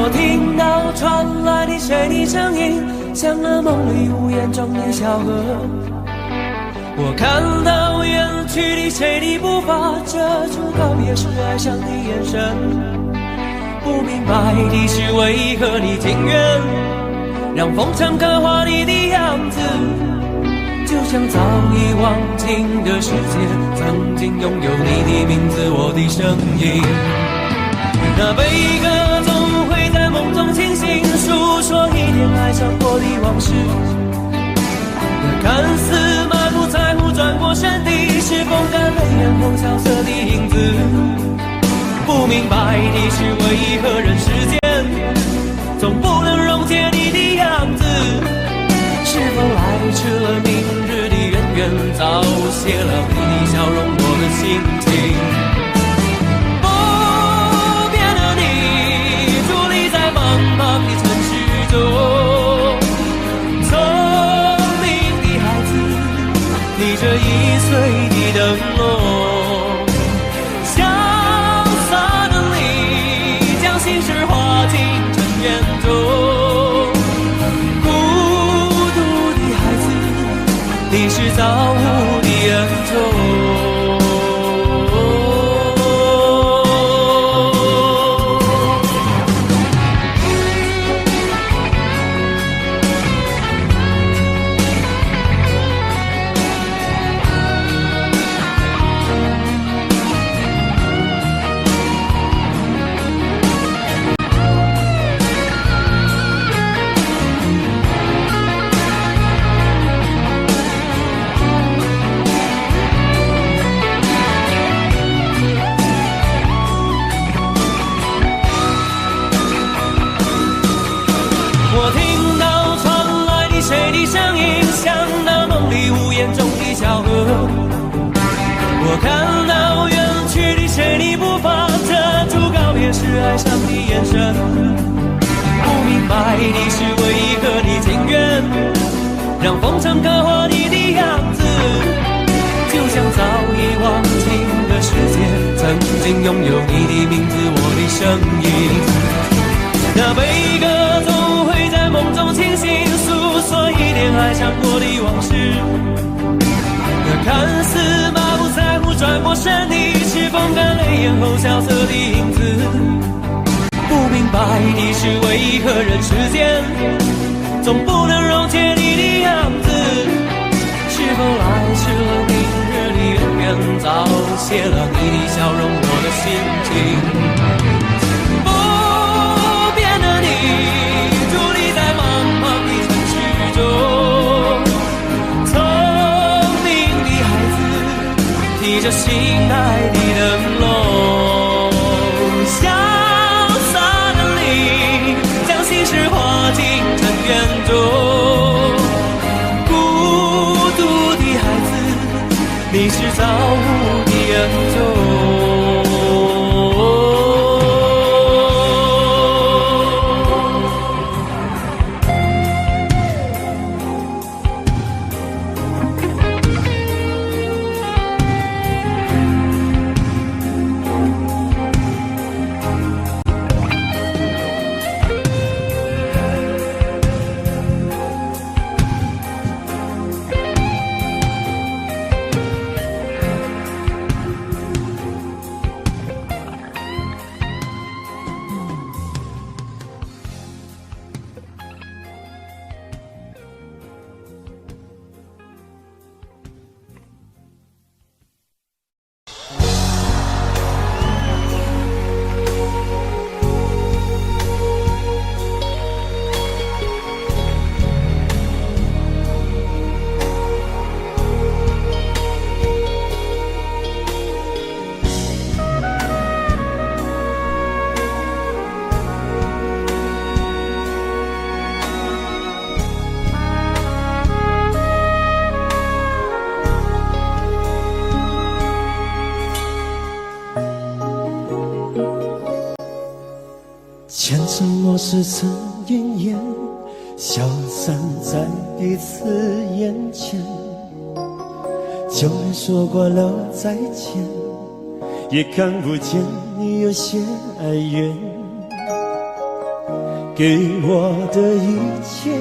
我听到传来的谁的声音，像那梦里无言中的小河。我看到远去的谁的步伐，遮住告别时哀伤的眼神。不明白的是，为何你情愿让风尘刻画你的样子，就像早已忘情的世界，曾经拥有你的名字，我的声音。那悲歌总会在梦中清醒，诉说一点爱上过的往事。那看似满不在乎转过身的，是风干泪眼后萧瑟的影子。不明白的是，为何人世间总不能溶解你的样子？是否来迟了明日的渊源，早谢了你的笑容，我的心情。不变的你，伫立在茫茫的城市中，聪明的孩子，你这1岁的灯笼，潇洒的你，将心事化进尘缘中。你是造物的恩宠。我看到远去的谁的步伐，遮住告别时哀伤的眼神。不明白的是，为何你情愿让风尘刻画你的样子，就像早已忘情的世界，曾经拥有你的名字，我的声音。那悲歌总会在梦中清醒，诉说一点爱上过的往事。那看似满不在乎转过身的，是风干泪眼后萧瑟的影子。不明白的是，为何人世间总不能溶解你的样子？是否来迟了明日的渊源，早谢了你的笑容，我的心情。不变的你，伫立在茫茫的城市中，提着心爱的灯笼，潇洒的你，将心事化进尘缘中。孤独的孩子，你是造物的恩宠。前尘往事曾云烟，消散在彼此眼前。旧人说过了再见，也看不见你有些哀怨。给我的一切，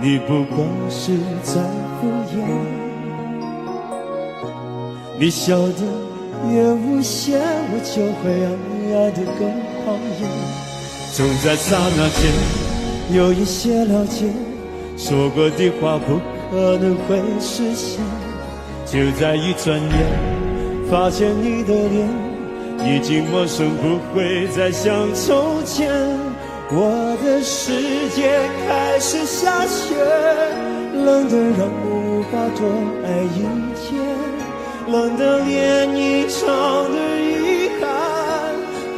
你不过是在敷衍。你笑得越无邪，我就会爱得更讨厌。总在刹那间有一些了解，说过的话不可能会实现。就在一转眼，发现你的脸已经陌生，不会再像从前。我的世界开始下雪，冷得让我无法多爱一天，冷得连一场的遗憾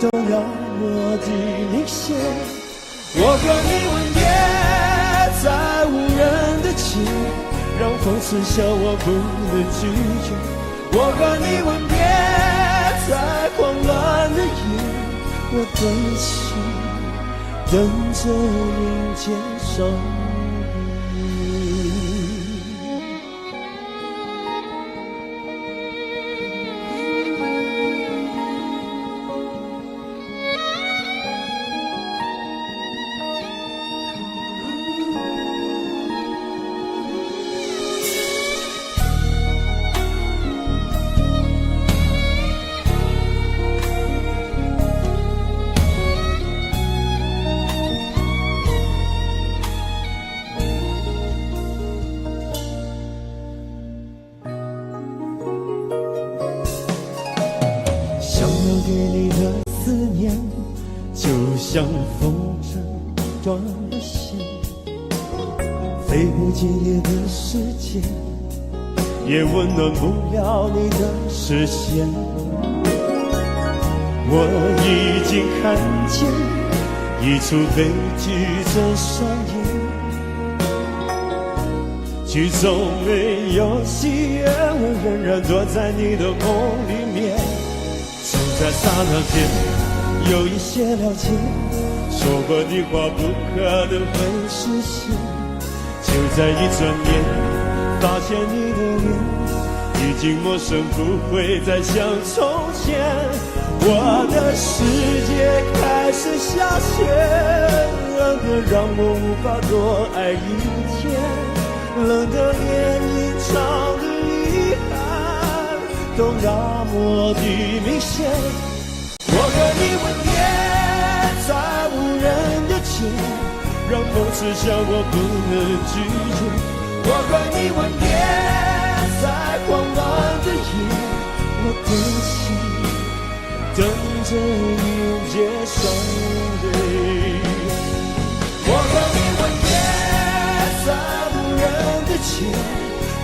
都那么的明显。我和你吻别在无人的街，让风刺笑我不能拒绝。我和你吻别在慌乱的夜，我的心等着迎接伤悲。给你的思念，就像风筝断了线，飞不进你的世界，也温暖不了你的视线。我已经看见一出悲剧正上演，剧中没有喜悦，我仍然躲在你的梦里面。在刹那间有一些了解，说过的话不可能会实现。就在一转眼，发现你的脸已经陌生，不会再像从前。我的世界开始下雪，冷得让我无法多爱一天，冷得连一场的遗憾都那么的明显。我和你吻别在无人的街，让风刺笑我不能拒绝。我和你吻别在慌乱的夜，我的心等着迎接伤悲。我和你吻别在无人的街，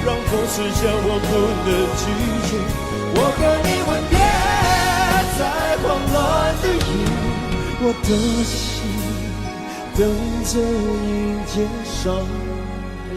让风刺笑我不能拒绝。我和你吻别在慌乱的夜，我的心等着迎接伤悲。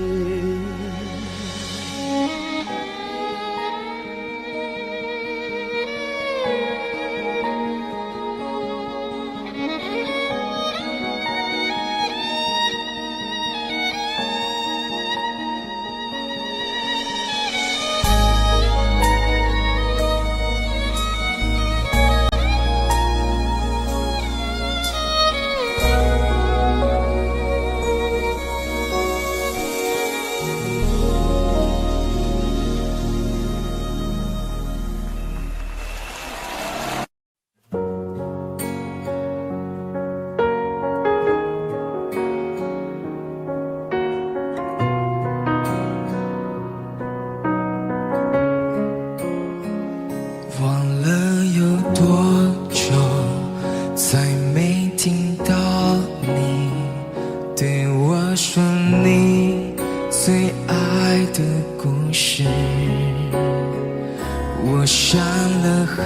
我想了很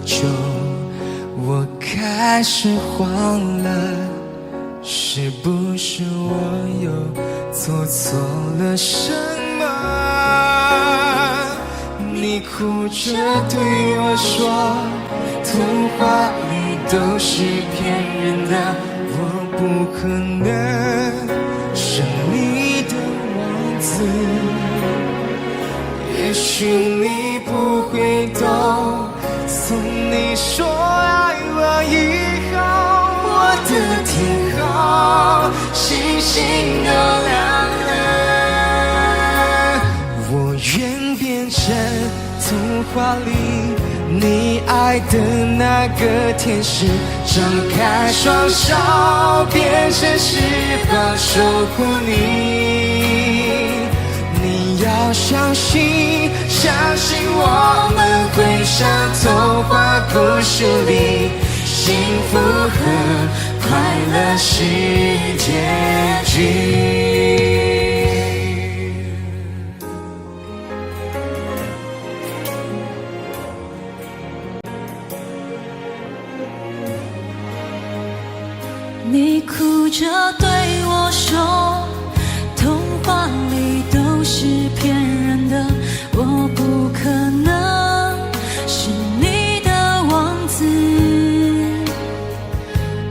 久，我开始慌了，是不是我又做错了什么？你哭着对我说，童话里都是骗人的，我不可能是你的王子。也许你不会懂，从你说爱我以后，我的天后星都亮了。我愿变成童话里你爱的那个天使，张开双手，变成翅膀守护你。你要相信，相信我们会像童话故事里，幸福和快乐是结局。你哭着对我说，童话里都是骗人的，我不可能是你的王子。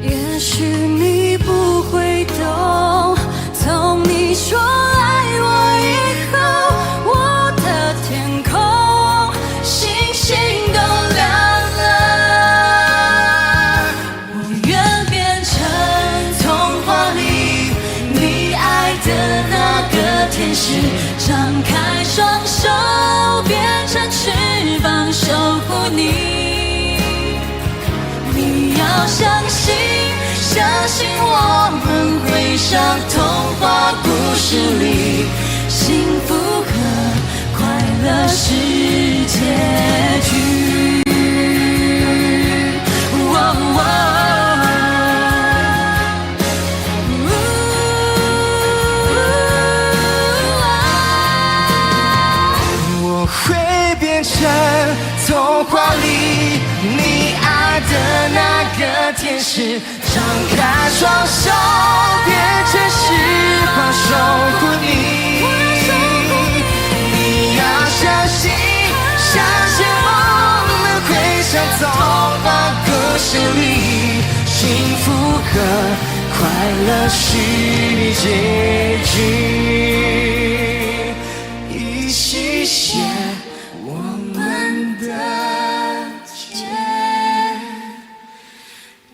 也许你不会懂，从你说爱我以后，我的天空星星都亮了。我愿变成童话里你爱的那个天使，张开双手，变成翅膀守护你。你要相信，相信我们会像童话故事里，幸福和快乐是结局。我会变成童话里你爱的那个天使，张开双手，变成翅膀守护你。你要相信，相信我们会像童话故事里，幸福和快乐是结局。一起写我们的结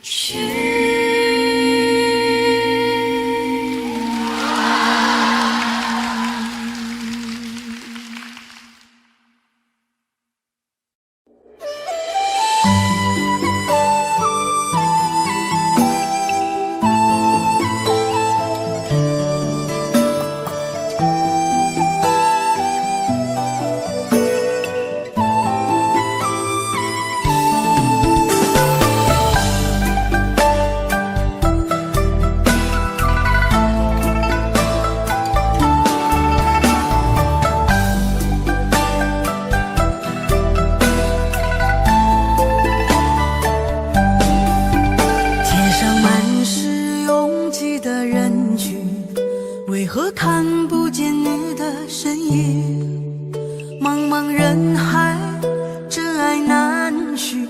局。为何看不见你的身影？茫茫人海，真爱难寻，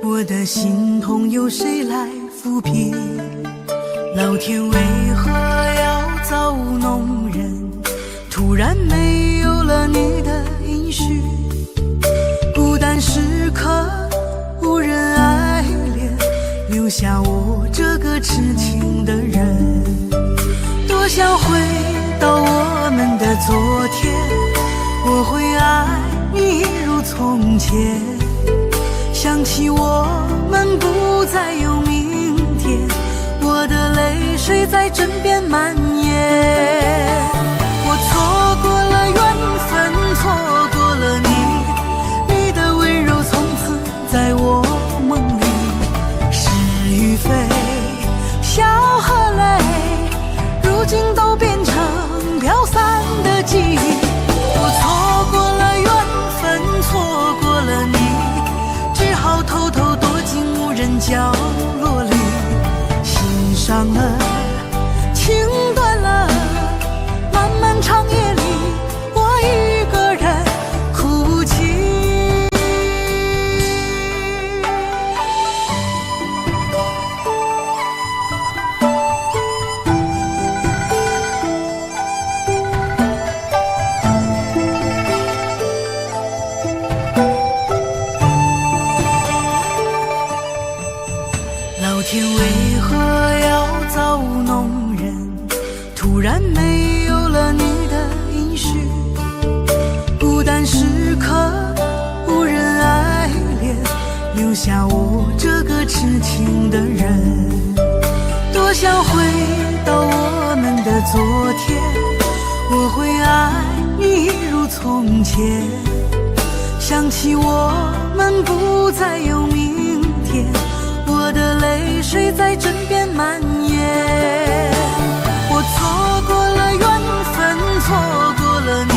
我的心痛有谁来抚平？老天为何要造物弄人？突然没有了你的音讯，孤单时刻无人爱怜，留下我这个痴情的人。多想回到我们的昨天，我会爱你一如从前。想起我们不再有明天，我的泪水在枕边蔓延。我错过了缘分，错过了你，你的温柔从此在我梦里。是与非，笑和泪，如今都变成飘散的记忆。我错过了缘分，错过了你，只好偷偷躲进无人角落里。心伤了，情断了，漫漫长夜里，我一个人哭泣。老天为何要造物弄人？然没有了你的音讯，孤单时刻无人爱恋，留下我这个痴情的人。多想回到我们的昨天，我会爱你一如从前。想起我们不再有明天，我的泪水在枕边蔓延。我错过了缘分，错过了你，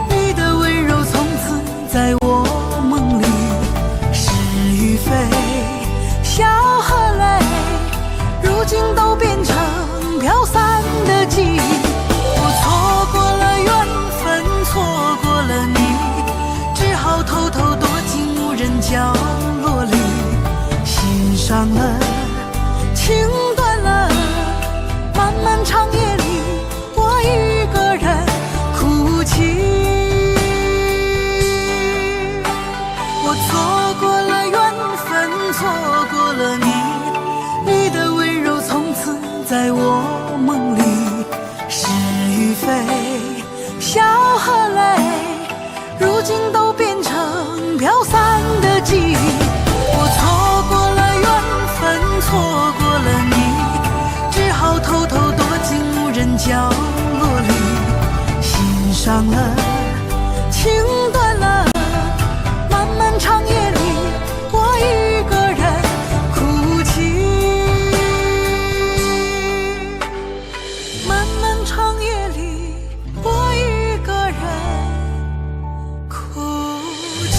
你的温柔从此在我梦里。是与非，笑和泪，如今都变成飘散的记忆。我错过了缘分，错过了你，只好偷偷躲进无人角落里。心伤了，情断了，漫漫长夜里，我一个人哭泣。我错过了缘分，错过了你，你的温柔从此在我梦里。是与非，笑和泪，如今都变成飘散的记忆。我错过了缘分，错过了你，只好偷偷躲进无人角落里。心伤了，情断了，漫漫长夜里，我一个人哭泣。漫漫长夜里，我一个人哭泣。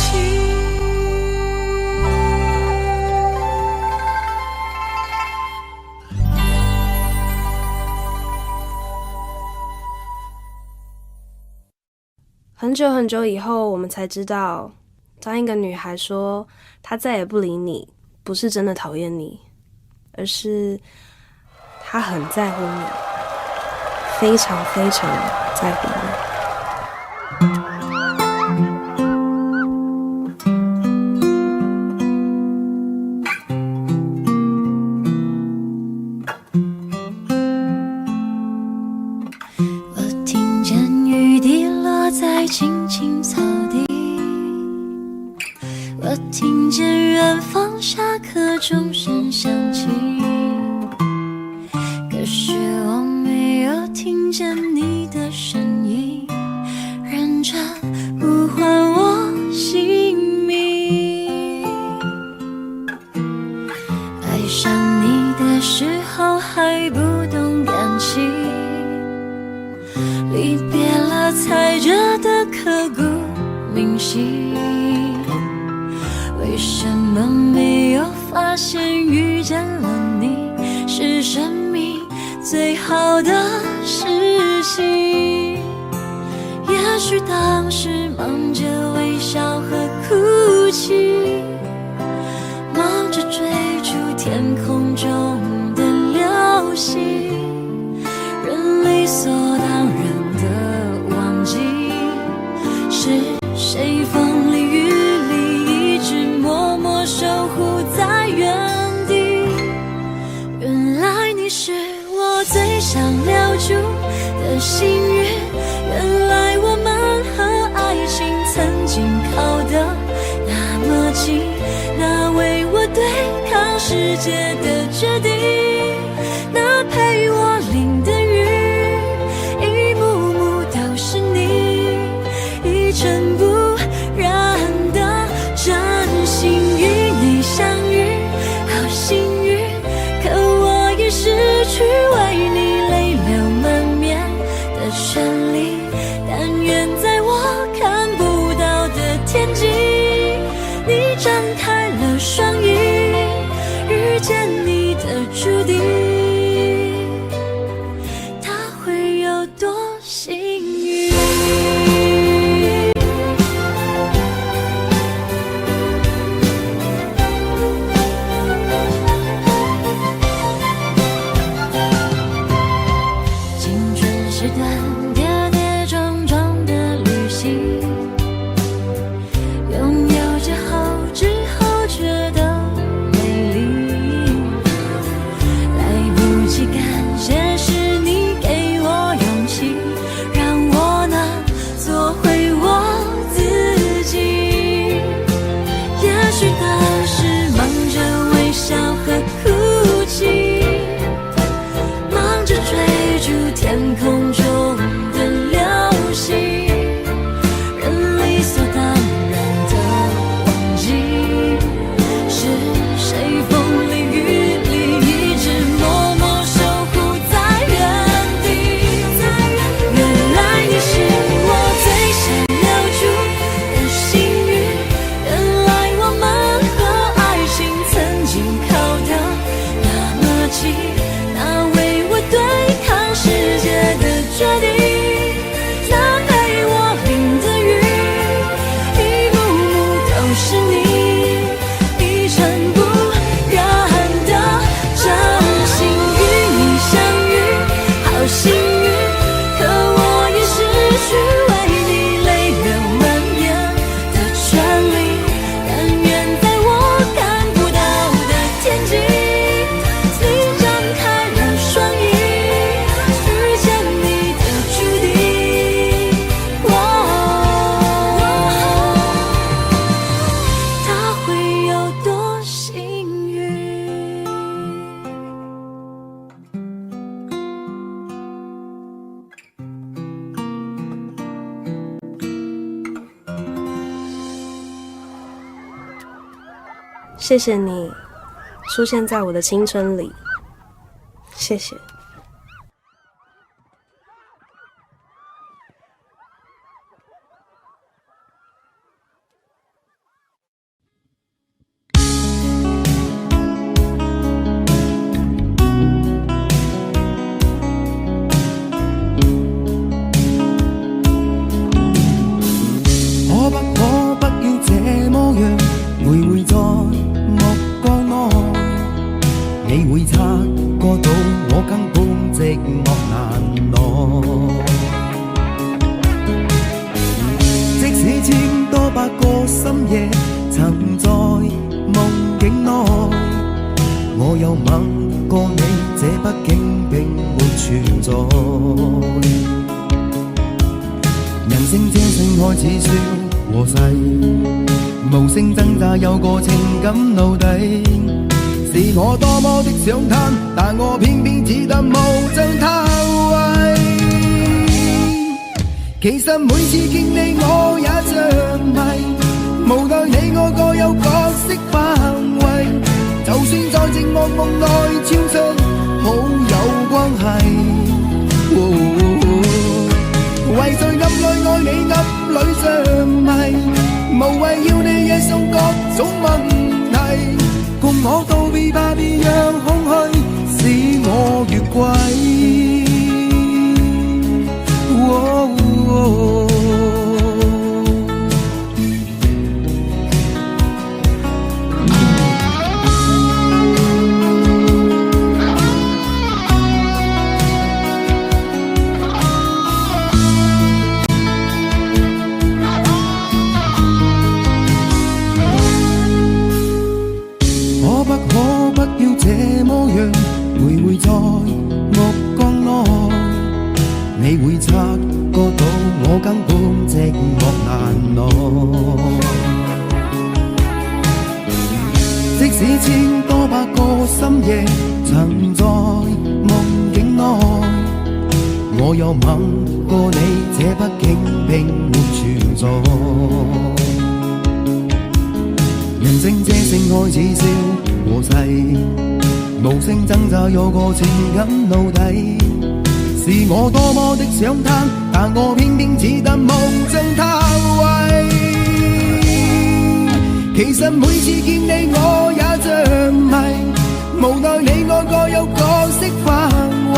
很久很久以后，我们才知道，当一个女孩说她再也不理你，不是真的讨厌你，而是她很在乎你，非常非常在乎你。我听见雨滴落在青青草地，我听见远方下课钟声响起，可是我没有听见你的声音，认真呼唤我姓名。爱上你的时候还不懂感情，离别了才觉得刻骨铭心。为什么没有发现遇见了你是生命最好的事情？也许当时忙着微笑和哭泣，忙着追逐天空中的流星，人理所当然的忘记是谁风里雨里一直默默守护在原地。原来你是我最想留住的幸运，原来我们和爱情曾经靠得那么近，那为我对抗世界的决定，那陪我淋的雨，一幕幕都是你，一尘不染的真心与你相遇，好幸运，可我已失去为你泪流满面的权利。但愿在我看不到的天际，你张开了双翼，遇见你的注定，他会有多幸运？青春是段跌跌撞撞的旅行，拥有之后觉得美丽，来不及感谢是你给我谢谢你出现在我的青春里，谢谢。其實每次見你我也着迷，無奈你我各有角色範圍，就算在寂寞夢內超出好友關係，為在暗裏愛你暗裏着迷，無謂要你惹送各種問題，共我道別吧，別讓空虛使我越軌。可不可不要這麼樣，徘徊在目光內，你會察覺到我根本寂寞難耐。即使千多百個深夜曾在夢境內，我有吻過你，這畢竟並沒存在。人聲這聲開始笑和逝，無聲掙扎有個情感奴隸。是我多麼的想他，但我偏偏只得夢中他為。其實每次見你我也着迷，無奈你我各有角色範圍，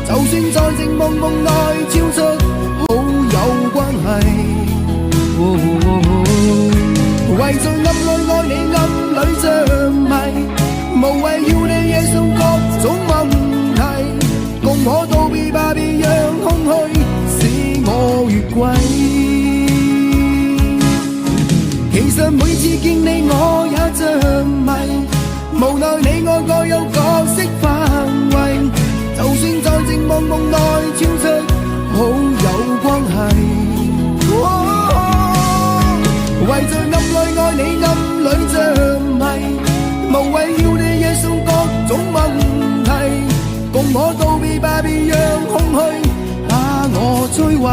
就算在寂寞夢內超出好友關係，為在暗裏愛你暗裏着迷，無謂要你惹送各種問題，共我道別吧，別讓空虛使我越軌。其實每次見你我也着迷，無奈你我各有角色範圍，就算在寂寞夢內超出好友關係，為在暗裏愛你暗裏着迷，無謂要你惹送各種問題，共我道別吧，別讓空虛把我摧毀。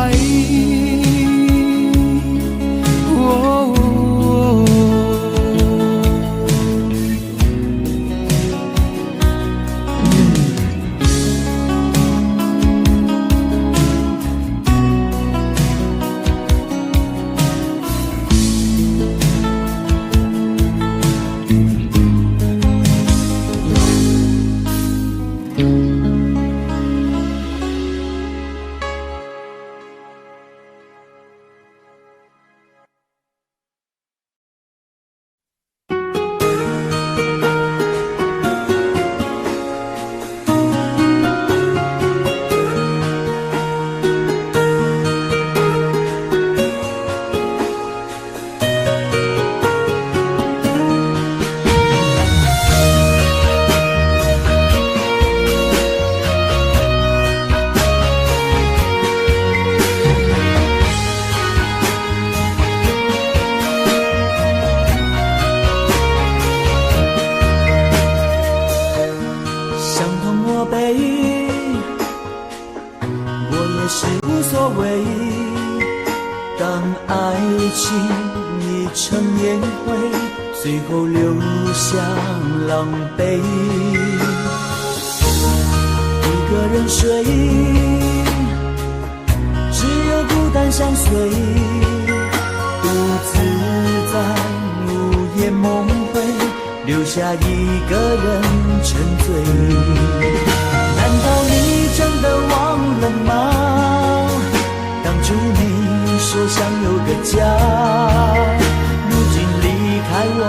最后留下狼狈。一个人睡，只有孤单相随，独自在午夜梦回，留下一个人沉醉。难道你真的忘了吗？当初你说想有个家，如今离开我，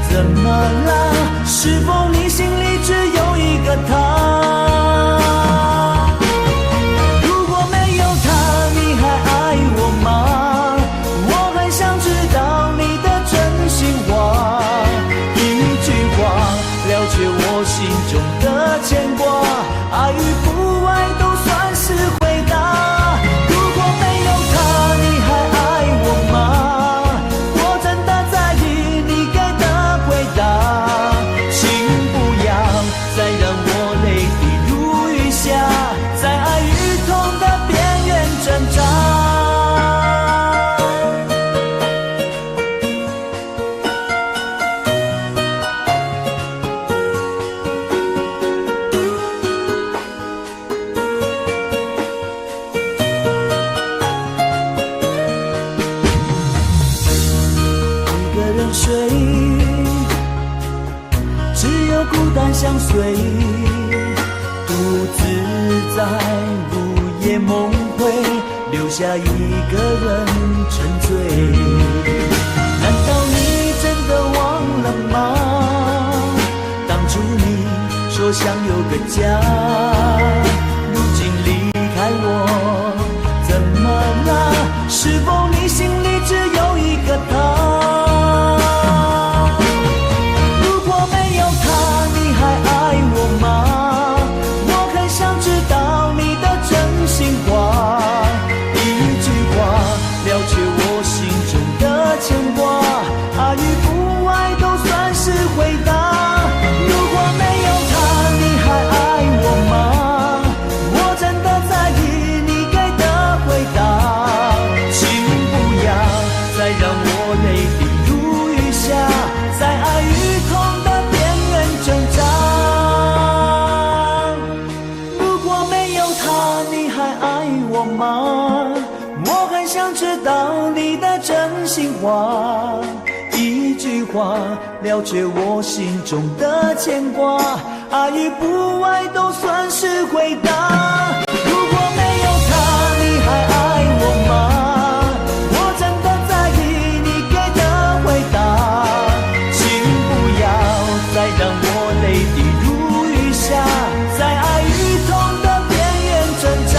怎么了？是否你心里只有一个他？如果没有他，你还爱我吗？我很想知道你的真心话，一句话了却我心中的牵挂，爱与不爱都算是回答。如果没有他，你还爱我吗？我真的在意你给的回答，请不要再让我泪滴如雨下，在爱与痛的边缘挣扎。睡，只有孤单相随，独自在午夜梦回，留下一个人沉醉。难道你真的忘了吗？当初你说想有个家，如今离开我，怎么了？是否你心里只有一个他？我很想知道你的真心话，一句话了却我心中的牵挂，爱与不爱都算是回答。如果没有他，你还爱我吗？我真的在意你给的回答，请不要再让我泪滴如雨下，在爱与痛的边缘挣扎。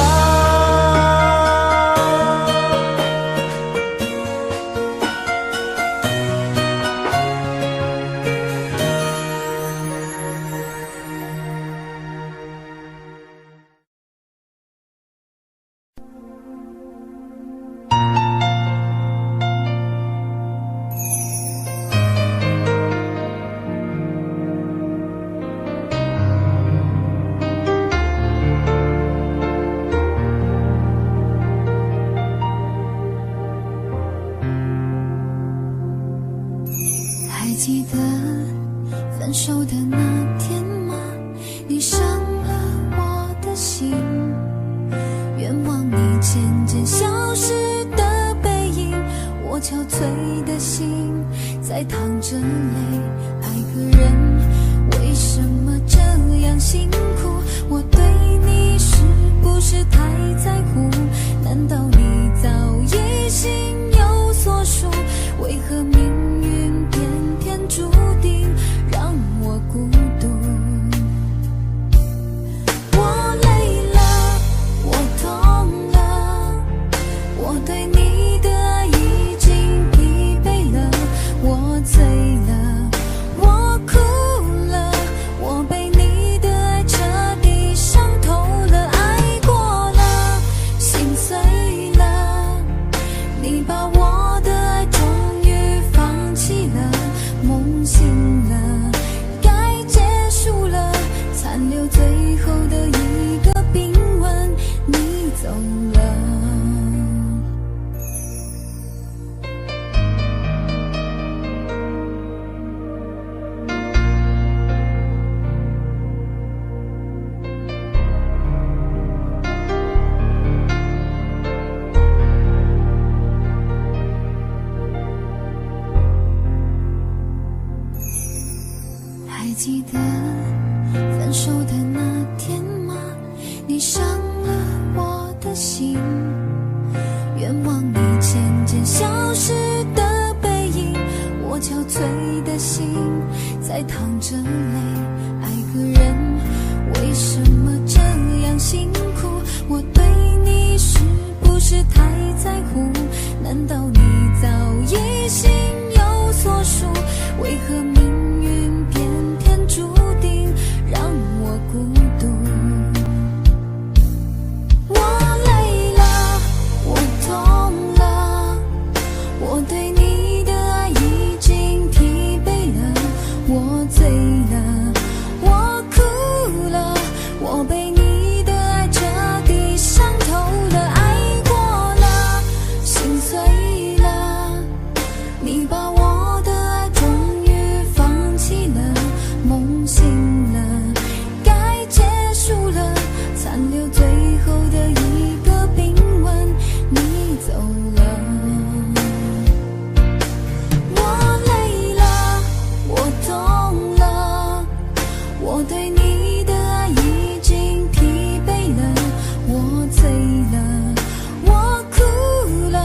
记得分手的那天吗？你伤了我的心，愿望你渐渐消失的背影，我憔悴的心在淌着泪。爱个人为什么这样辛苦？我对你是不是太在乎？难道你早已心有所属？为何命运偏偏注定让我孤独？我累了，我痛了，我对你的爱已经疲惫了，我醉了，我哭了，我被你的爱彻底伤透了，爱过了，心碎了。手的那天吗？你伤了我的心，愿望你渐渐消失的背影，我憔悴的心在淌着泪。爱个人为什么这样辛苦？我对你是不是太在乎？难道你早已心有所属？为何命运偏偏注定让我孤独？我累了，我痛了，我对你的爱已经疲惫了，我醉了，我哭了，我被你的爱彻底伤透了，爱过了，心碎了，你把我的爱终于放弃了，梦醒了，该结束了，残留最后的一个冰吻，你走了。我累了，我痛了，我对你的爱已经疲惫了，我醉了，我哭了，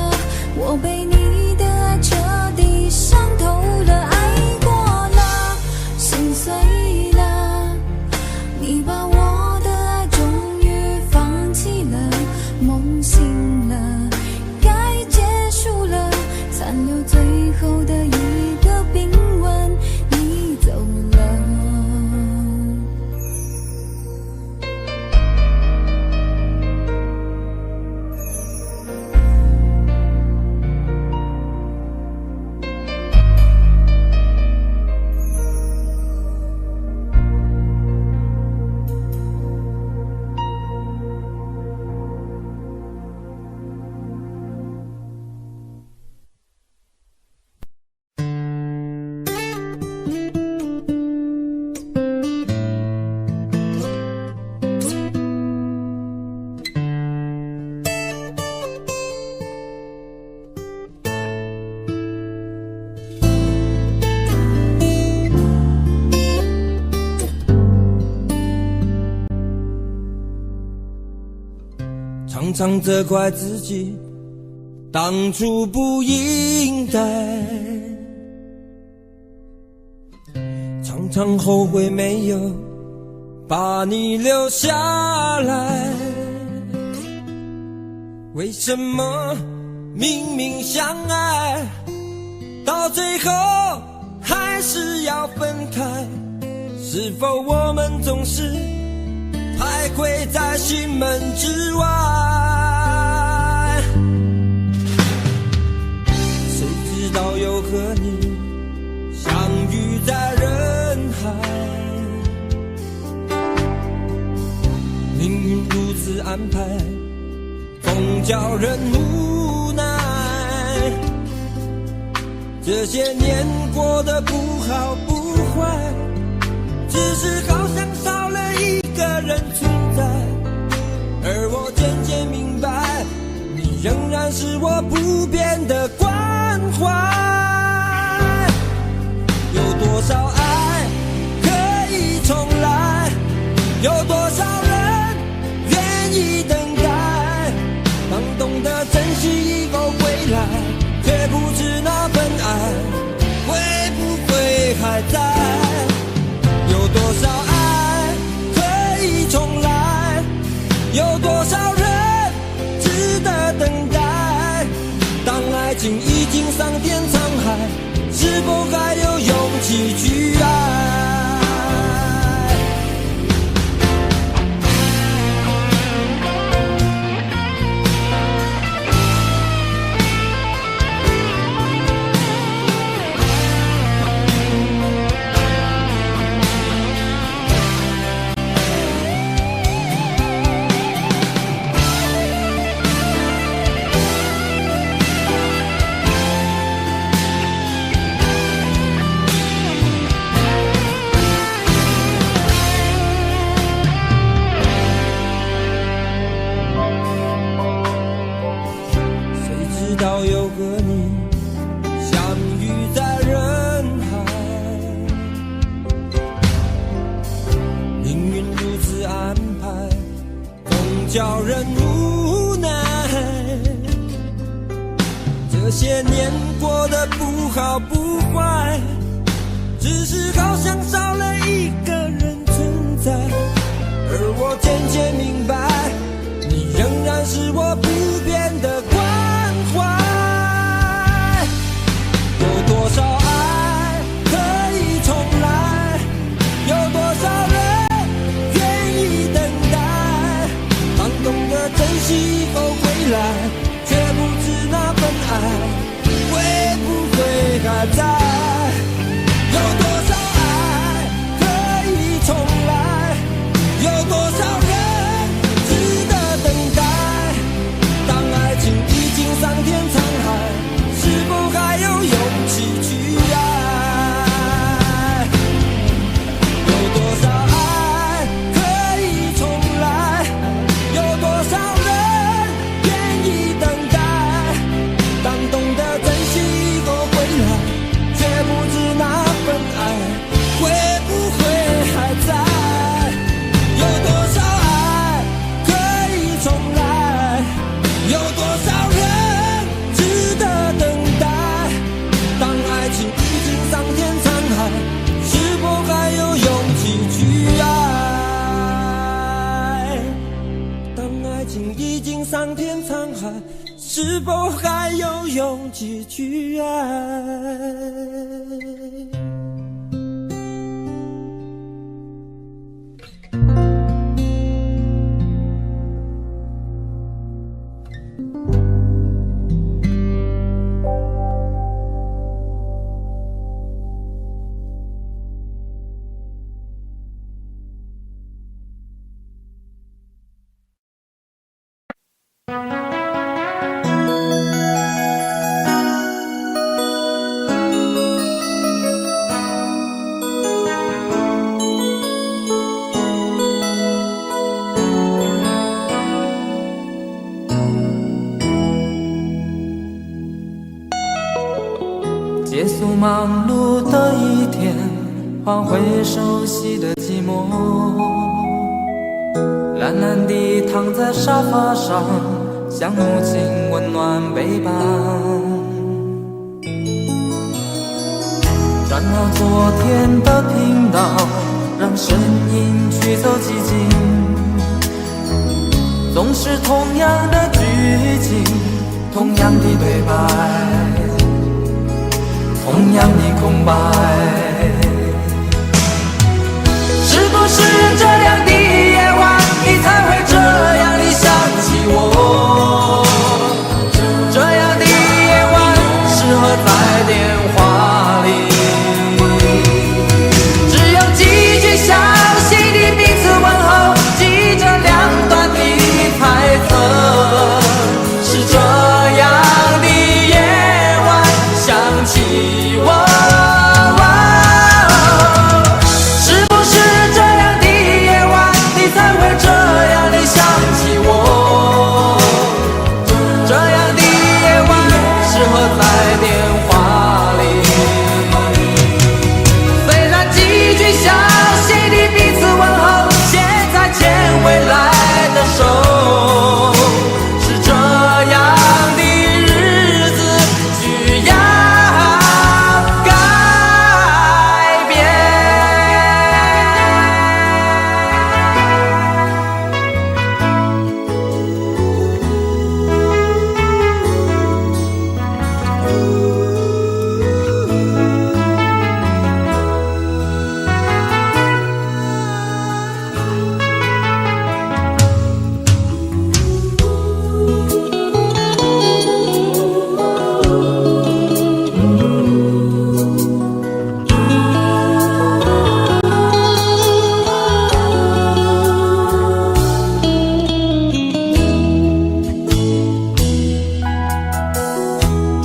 我被你的爱彻底伤透了，爱过了，心碎了，你把我的爱终于放弃了，梦醒了，该结束了，残留最后的一个冰吻，你走了。常常责怪自己当初不应该，常常后悔没有把你留下来。为什么明明相爱，到最后还是要分开？是否我们总是徘徊在心门之外？谁知道又和你相遇在人海，命运如此安排，总叫人无奈。这些年过得不好不坏，只是好像少了一个人存在，而我渐渐明白，你仍然是我不变的关怀。有多少爱可以重来，有多少人愿意等待，当懂得珍惜以后归来，却不知那份爱会不会还在。有多少爱可以重来，有多少人值得等待，当爱情已经桑田沧海，是否还有勇气去爱？叫人无奈。这些年过得不好不坏，只是好像少了一个人存在。而我渐渐明白，你仍然是我不变的关怀。有多少爱可以重来，有多少人愿意等待。当懂得珍惜以后回来，却不知那份爱会不会还在。有多少爱可以重来，有多少人值得等待。当爱情已经桑田沧海，是否还有勇气去爱？有多少爱可以重来，有多少人愿意等待。当懂得珍惜以后回来，却不知那份爱会不会还在。有多少爱可以重来，有多少人值得等待。当爱情已经桑田沧海，是否还有勇气去爱？当爱情已经桑田沧海，是否还有勇气去爱？结束忙碌的一天，换回熟悉的寂寞，懒懒地躺在沙发上，像母亲温暖背叛。转到昨天的频道，让声音驱走寂静，总是同样的剧情，同样的对白，同样的空白。是不是这样的夜晚，你才会这样地想起我？这样的夜晚适合在电话里，只有几句详细的彼此问候，记着两端的猜测。是这样的夜晚想起我。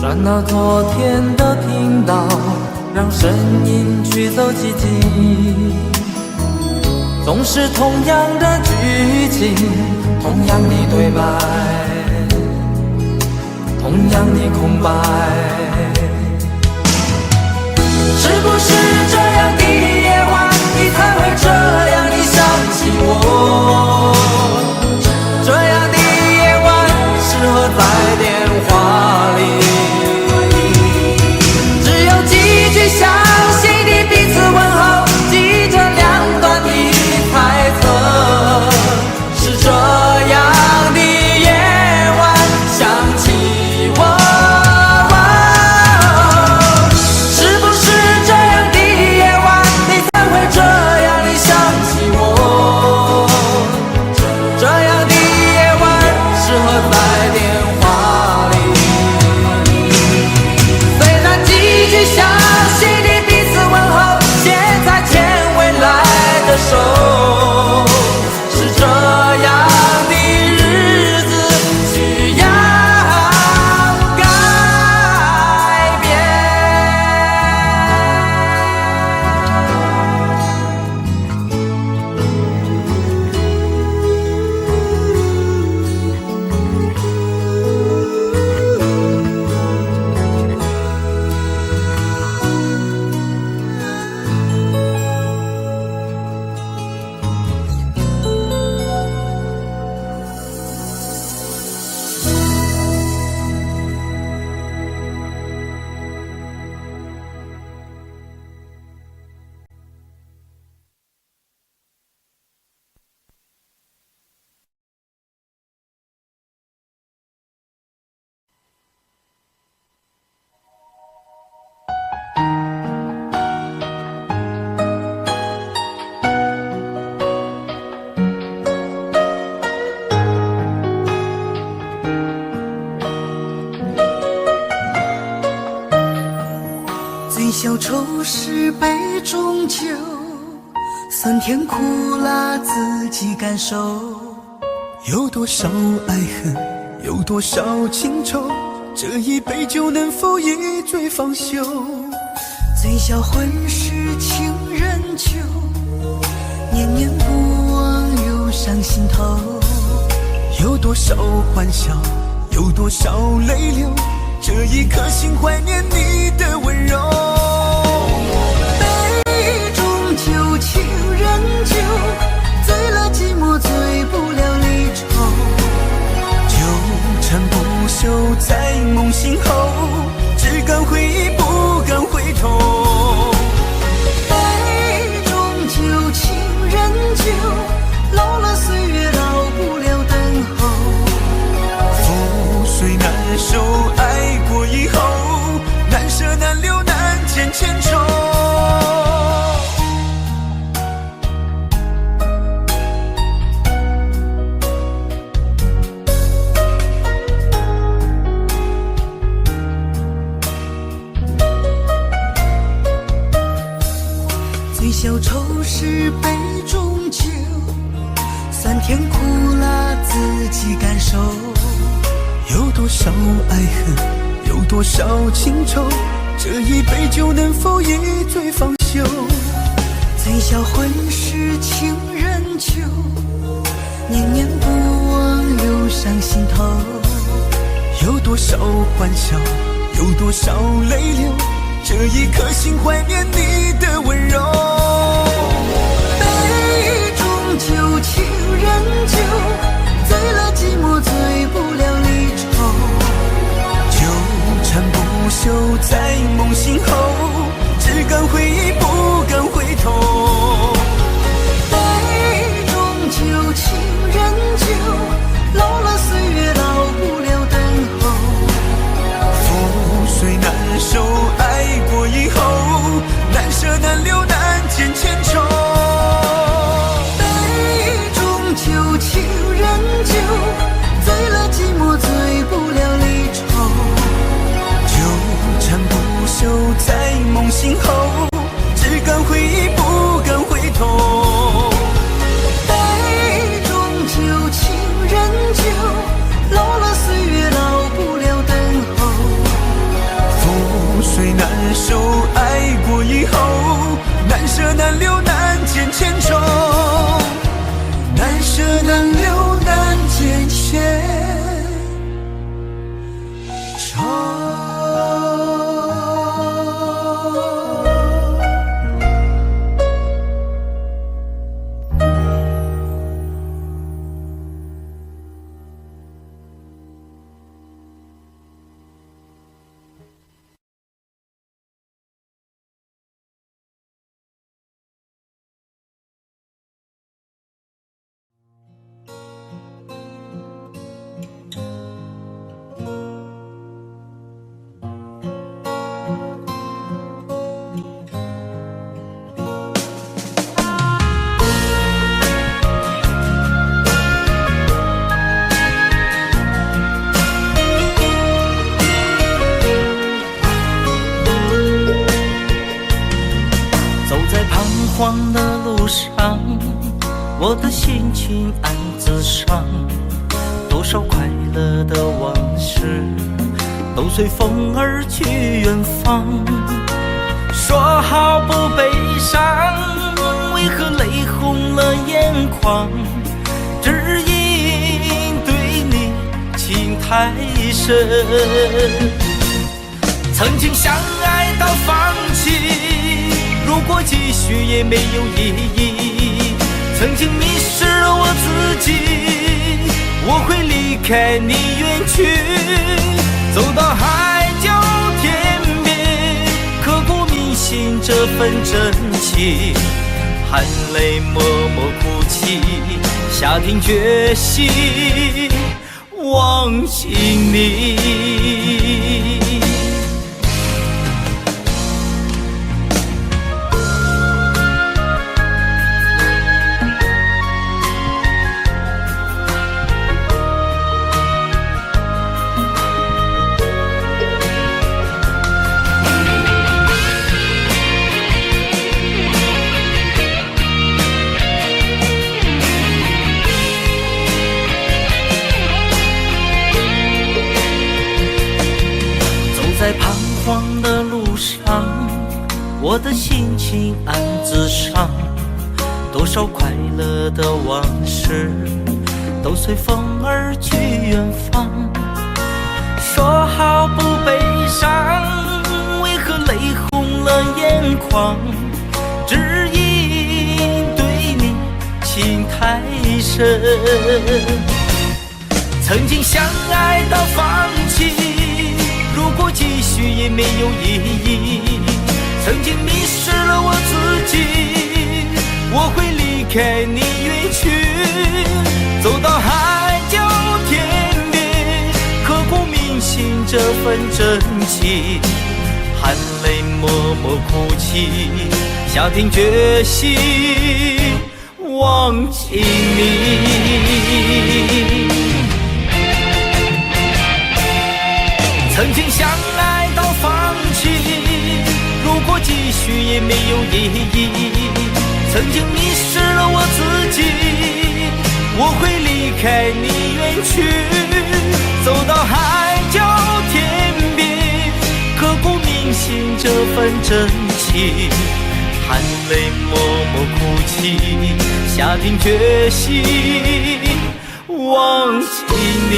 转到昨天的频道，让声音驱走寂静，总是同样的剧情，同样的对白，同样的空白。是不是这样的夜晚，你才会这样地想起我？这样的夜晚，适合在电话里。虽然几句详细的彼此问候，现在牵未来的手，是这样的日子需要改变。醉消愁是杯中酒，酸甜苦辣自己感受。有多少爱恨，有多少情愁，这一杯酒能否一醉方休？醉消魂是情人酒，念念不忘又上心头。有多少欢笑，有多少泪流，这一颗心怀念你的温柔。杯中酒，情人酒，醉了寂寞，醉不了离愁。纠缠不休在梦醒后，只敢回忆不敢回头。杯中酒，情人酒，老了岁月老不了等候。覆水难收，爱过以后，难舍难留难见千愁。醉消愁是杯中酒，酸甜苦辣自己感受。有多少爱恨，有多少情愁，这一杯酒能否一醉方休？醉消魂是情人酒，念念不忘又上心头。有多少欢笑，有多少泪流，这一颗心怀念你的温柔。杯中酒，情人酒，醉了寂寞，醉不了离愁。纠缠不休在梦醒后，只敢回忆不敢回头。杯中酒，情人酒，老了岁月老不了等候。覆水难收，爱过以后，难舍难留难见千愁。杯中酒，情人酒，醉了寂寞，醉不了离愁。纠缠不休在梦醒后，只敢回忆不敢回头。杯中酒，情人酒，老了岁月老不了等候。覆水难收，爱过以后，难舍难留难见千愁。难舍难留难见千我的心情暗自伤，多少快乐的往事都随风而去远方。说好不悲伤，为何泪红了眼眶？只因对你情太深，曾经相爱到放弃，如果继续也没有意义。曾经迷失了我自己，我会离开你远去，走到海角天边，刻骨铭心这份真情，含泪默默哭泣，下定决心忘记你。在彷徨的路上，我的心情暗自伤，多少快乐的往事都随风而去远方。说好不悲伤，为何泪红了眼眶？只因对你情太深，曾经相爱到放弃，如果继续也没有意义。曾经迷失了我自己，我会离开你远去，走到海角天边，刻骨铭心这份真情，含泪默默哭泣，下定决心忘记你。曾经相爱到放弃，如果继续也没有意义。曾经迷失了我自己，我会离开你远去，走到海角天边，刻骨铭心这份真情，含泪默默哭泣，下定决心忘记你。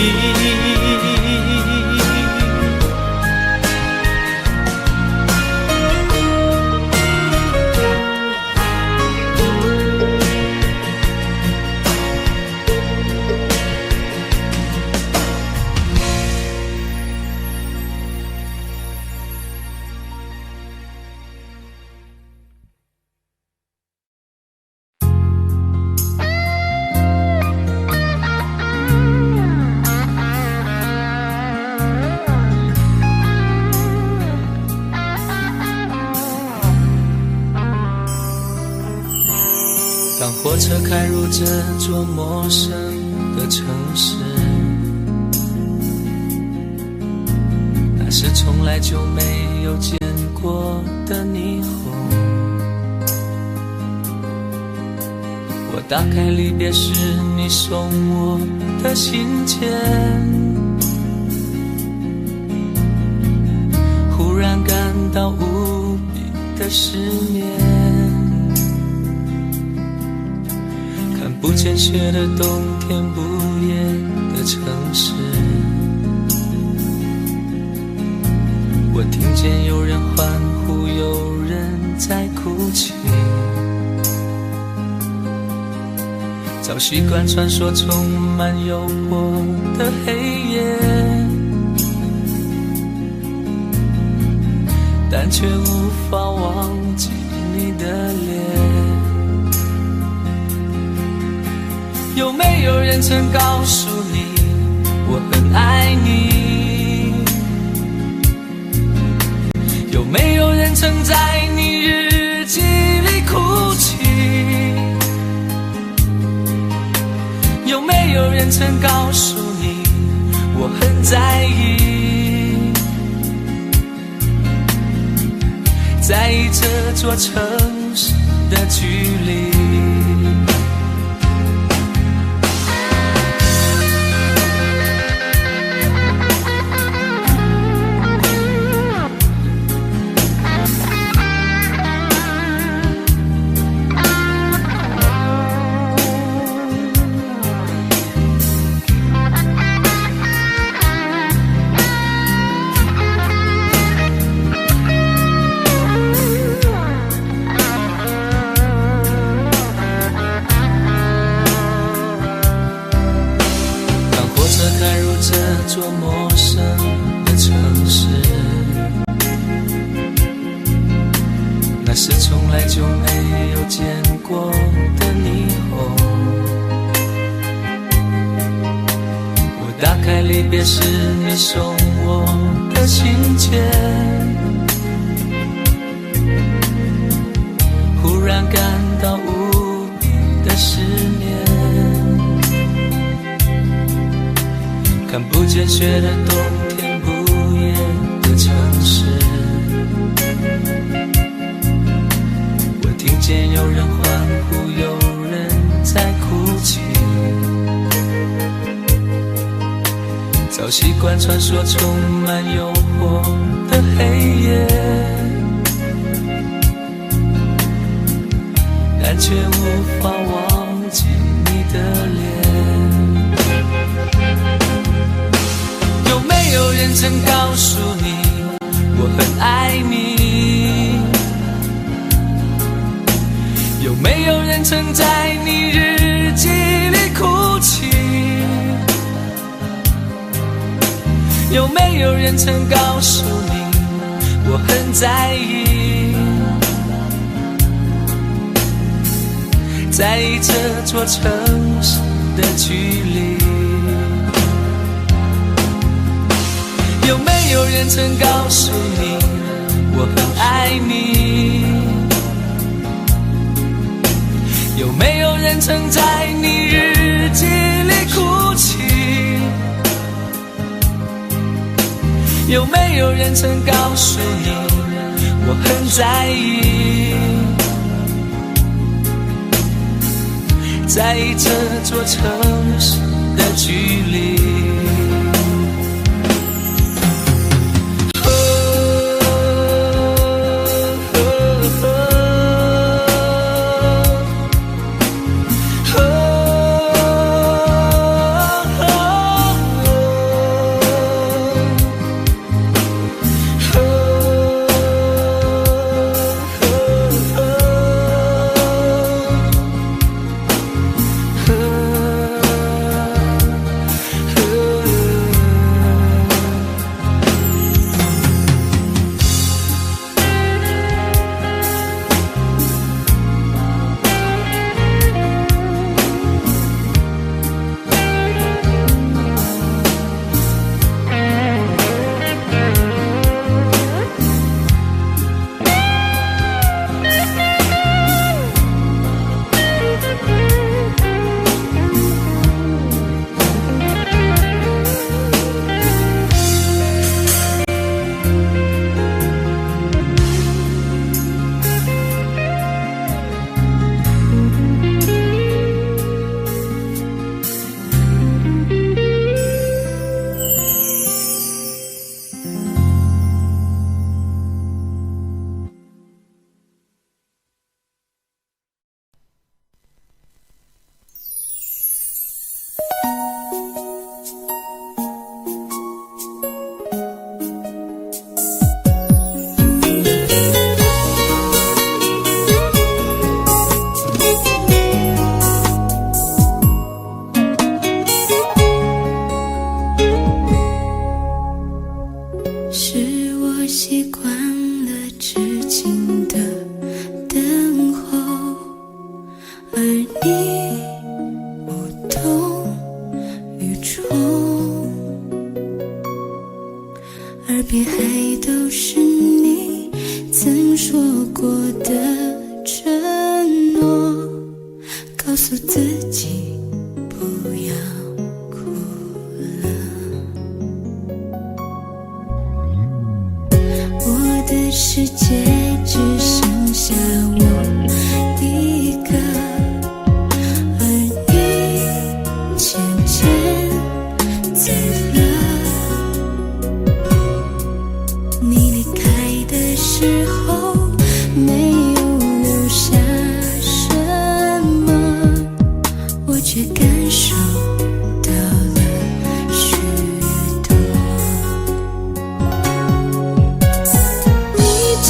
当火车开入这座陌生的城市，那是从来就没有见过的霓虹。我打开离别时你送我的信件，忽然感到无比的失眠。不见雪的冬天，不夜的城市，我听见有人欢呼，有人在哭泣。早习惯传说充满诱惑的黑夜，但却无法忘记你的脸。有没有人曾告诉你我很爱你？有没有人曾在你日记里哭泣？有没有人曾告诉你我很在意？在意这座城市的距离。座陌生的城市，那是从来就没有见过的霓虹。我打开离别时你送我的信件，忽然感到无比的思念。看不见雪的冬天，不夜的城市，我听见有人欢呼，有人在哭泣。早习惯穿梭充满诱惑的黑夜，但却无法忘记你的脸。有没有人曾告诉你我很爱你？有没有人曾在你日记里哭泣？有没有人曾告诉你我很在意？在意这座城市的距离。有没有人曾告诉你我很爱你？有没有人曾在你日记里哭泣？有没有人曾告诉你我很在意？在意这座城市的距离。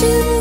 见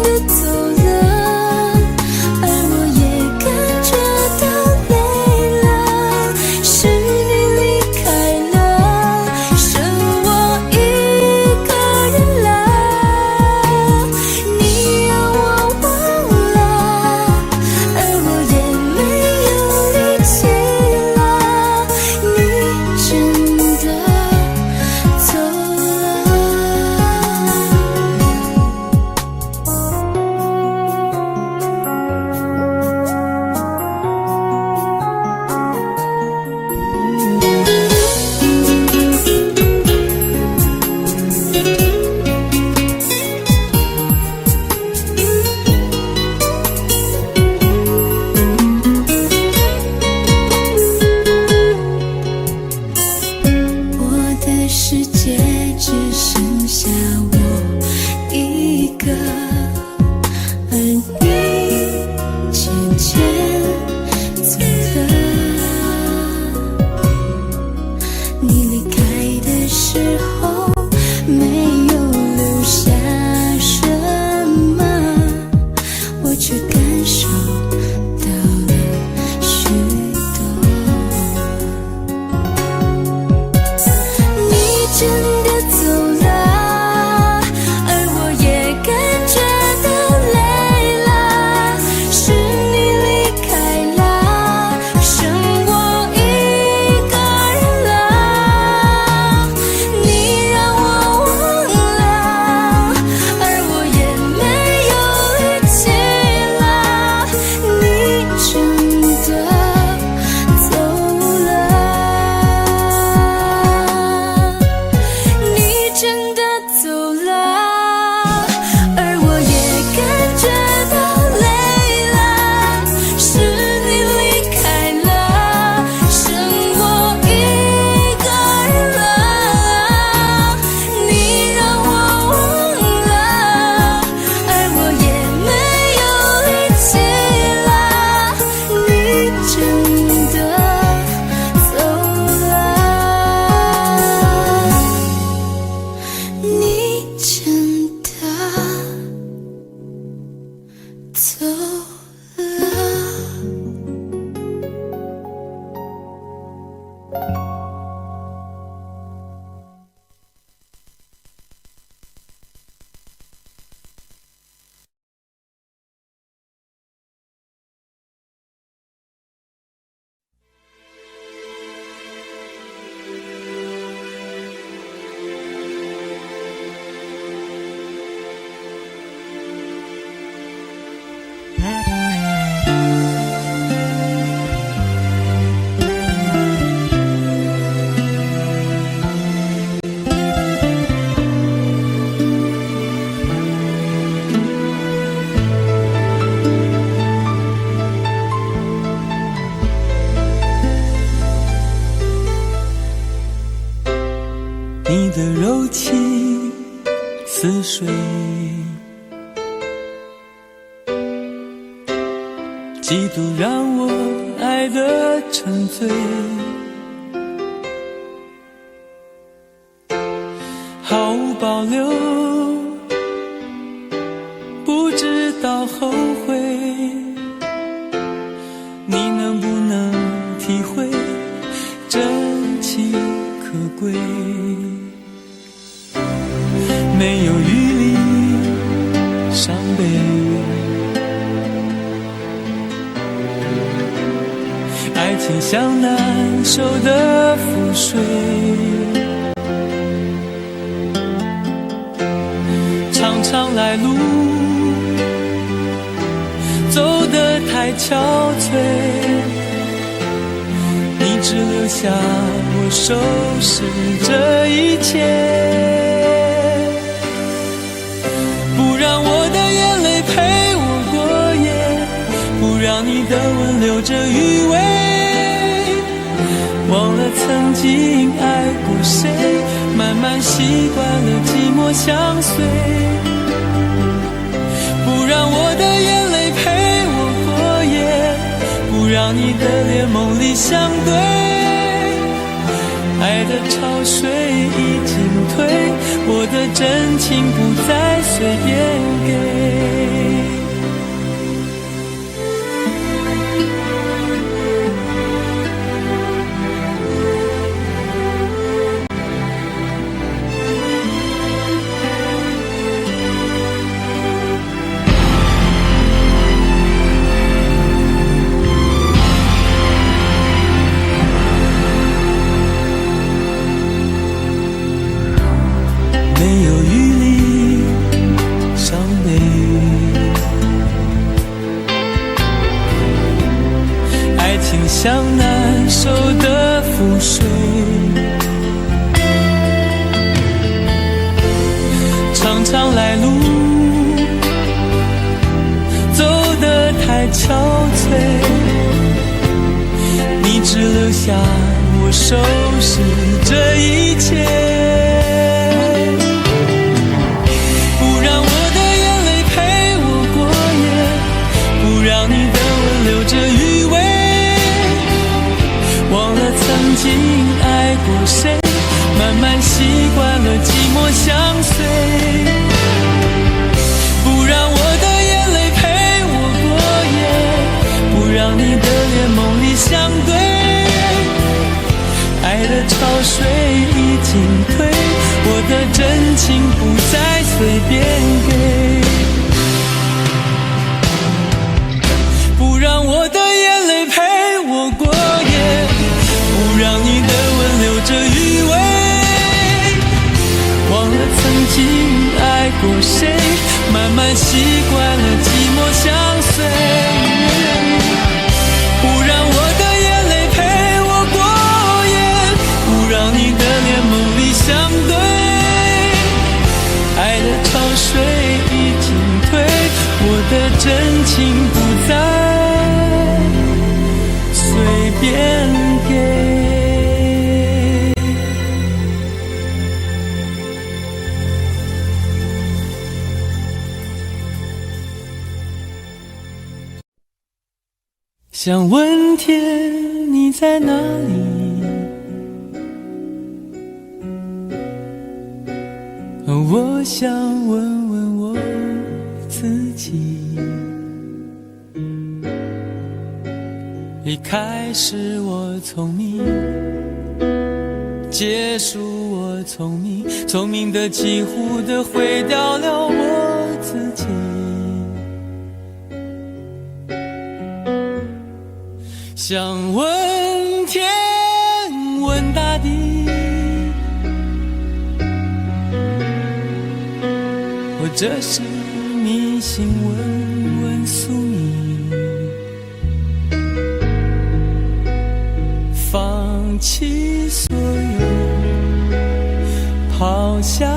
你的柔情似水，嫉妒让我爱得沉醉，毫无保留，不知道后悔。你能不能体会真情可贵？没有余力伤悲，爱情像难收的覆水，常常来路走得太憔悴，你只留下我收拾这一切，不让我的眼泪陪我过夜，不让你的吻留着余味，忘了曾经爱过谁，慢慢习惯了寂寞相随，不让我的眼泪陪我过夜，不让你的脸梦里相对，爱的潮水已经退，我的真情不再随便给。没有余力伤悲，爱情像难收的覆水，常常来路走得太憔悴，你只留下我收拾这一切，留着余味，忘了曾经爱过谁，慢慢习惯了寂寞相随，不让我的眼泪陪我过夜，不让你的脸梦里相对，爱的潮水已经退，我的真情不再随便给，让我的眼泪陪我过夜，不让你的吻留着余味，忘了曾经爱过谁，慢慢习惯了寂寞相随，不让我的眼泪陪我过夜，不让你的脸梦里相对，爱的潮水已经退，我的真情不再随便给。想问天你在哪里，我想问问我自己，一开始我聪明，结束我聪明，聪明的几乎的毁掉了我自己，想问天问大地，或者是迷信问问宿命，放弃所有，抛下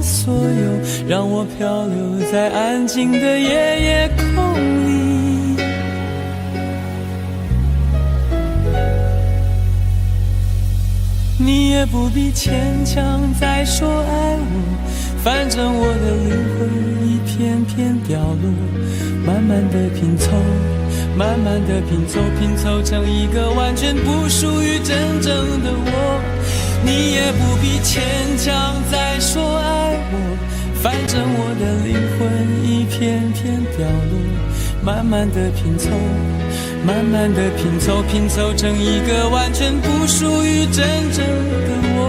所有，让我漂流在安静的夜夜空里，你也不必牵强再说爱我，反正我的灵魂一片片掉落，慢慢的拼凑，慢慢的拼凑，拼凑成一个完全不属于真正的我。你也不必牵强再说爱我，反正我的灵魂一片片掉落，慢慢的拼凑，慢慢的拼凑，拼凑成一个完全不属于真正的我。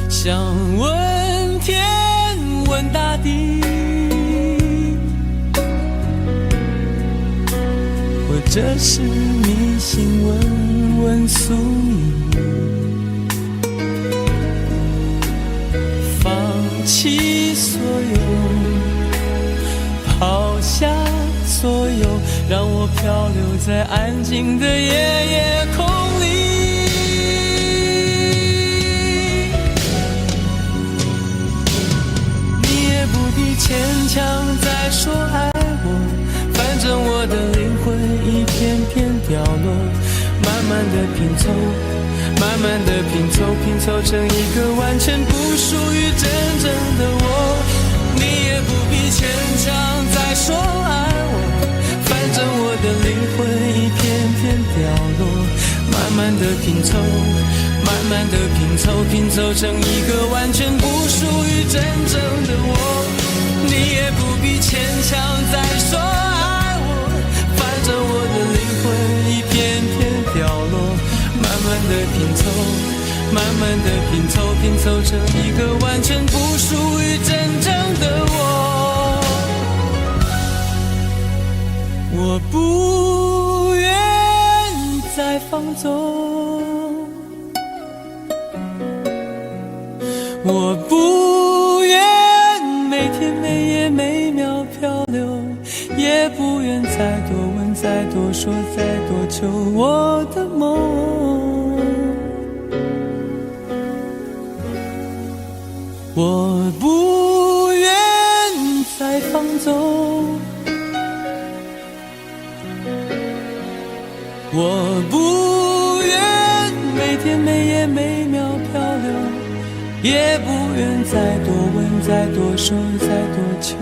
想问天问大地，或者是迷信问问宿命，放弃所有，抛下所有，让我漂流在安静的夜空里。牵强再说爱我，反正我的灵魂一片片掉落，慢慢的拼凑，慢慢的拼凑，拼凑成一个完全不属于真正的我。你也不必牵强再说爱我，反正我的灵魂一片片掉落，慢慢的拼凑，慢慢的拼凑，拼凑成一个完全不属于真正的我。你也不必牵强再说爱我，反正我的灵魂一片片掉落，慢慢的拼凑，慢慢的拼凑，拼凑成一个完全不属于真正的我。我不愿再放纵，我不愿每天每夜每秒漂流，也不愿再多问再多说再多求我的梦。我不愿再放纵，我不愿每天每夜每秒漂流，也不愿再多问再多说再多求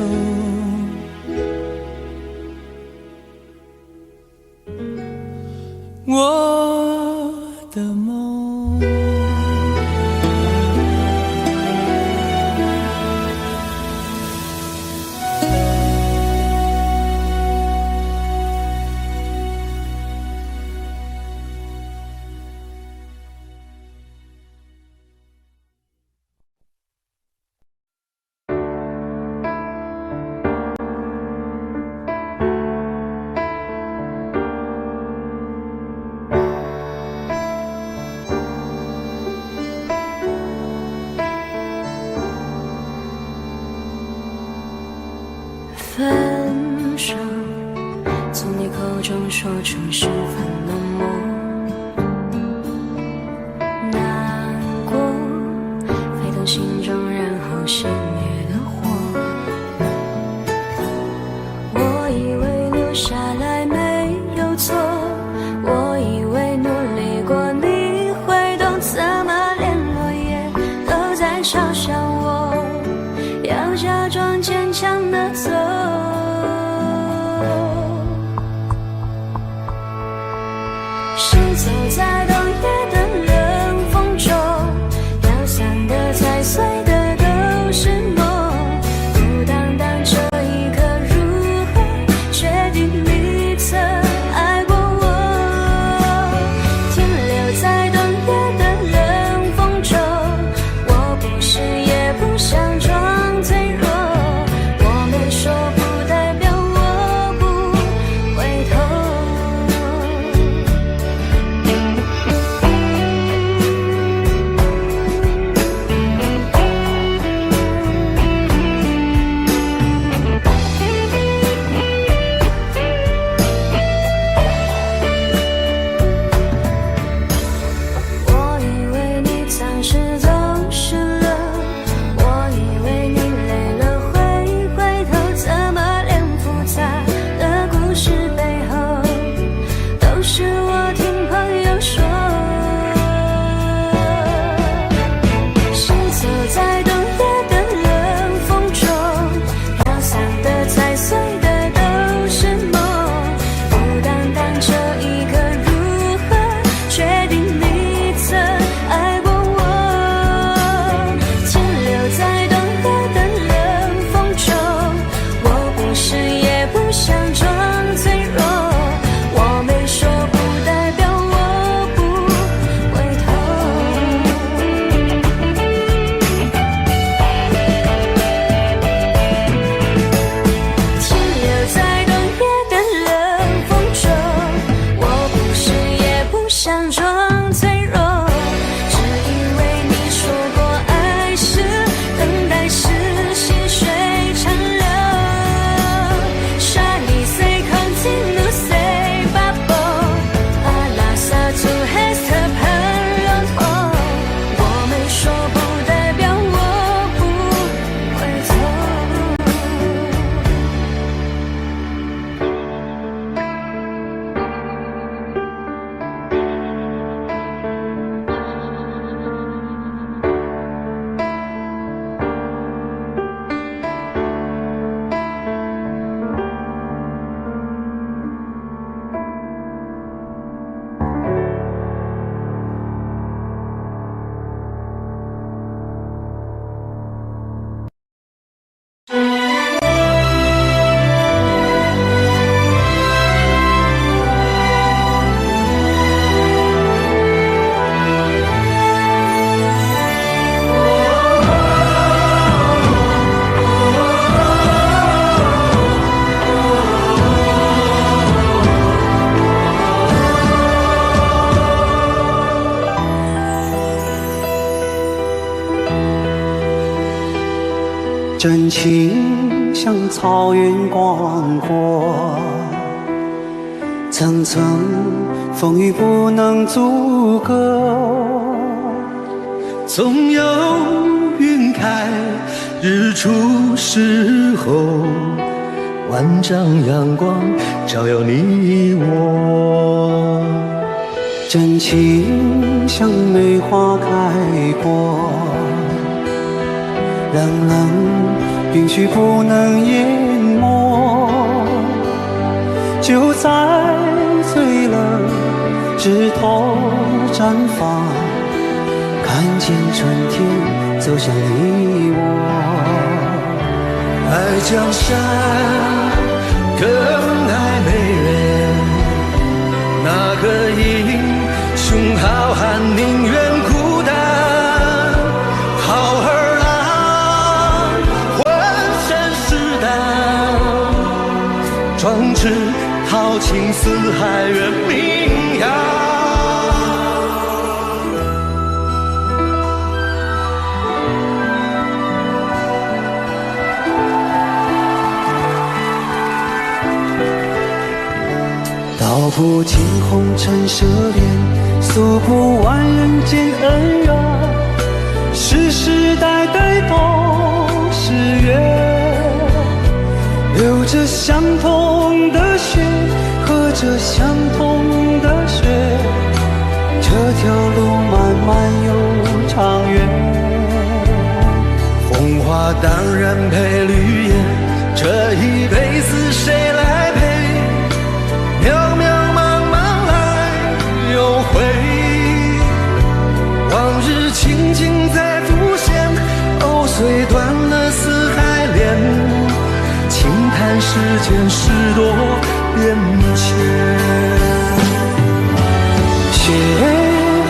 我的梦。分手，从你口中说出十分冷漠，难过，沸腾心中然后熄灭的火。我以为留下来没有错，我以为努力过你会懂，怎么连落叶都在嘲笑我，要假装坚强的走。真情像草原广阔，层层风雨不能阻隔。总有云开日出时候，万丈阳光照耀你我。真情像梅花开过，冷冷冰雪不能淹没。就在最冷枝头绽放，看见春天走向你我。爱江山更爱美人，那个英雄好汉宁愿孤单。好儿郎浑身是胆，壮志豪情四海远名扬。道不尽红尘奢恋，诉不完人间恩怨，世世代代都是缘。流着相同的血，喝着相同的水，这条路漫漫又长远。红花当然配绿叶，这一辈子谁来陪？渺渺茫茫来又回，往日情景再浮现，藕虽断了丝还连，轻叹世间事多变迁。雪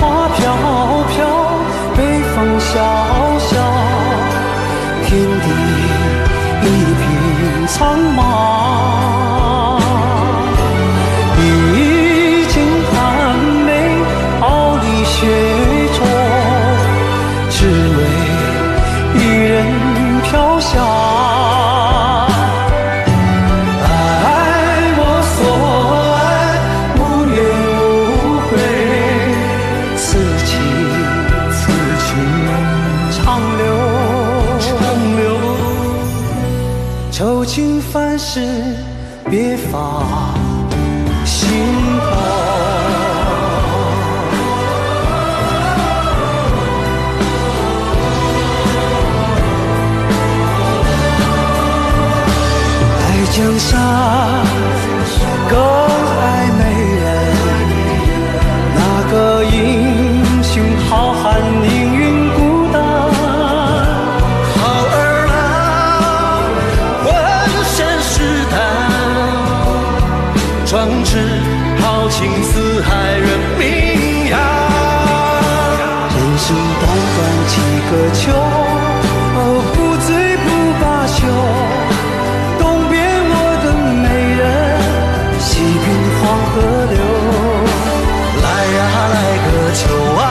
花飘飘，北风萧萧，天地一片苍茫。一剑寒梅，傲立雪中，只为一人飘香。爱我所爱，无怨无悔，此情此情长留。愁情烦事别放心头，爱江山更爱美人，那个英雄好汉宁愿孤单。好儿郎浑身是胆，壮志豪情四海远名扬。人生短短几个秋，不醉不罢休。东边我的美人，西边黄河流。来呀来个秋啊，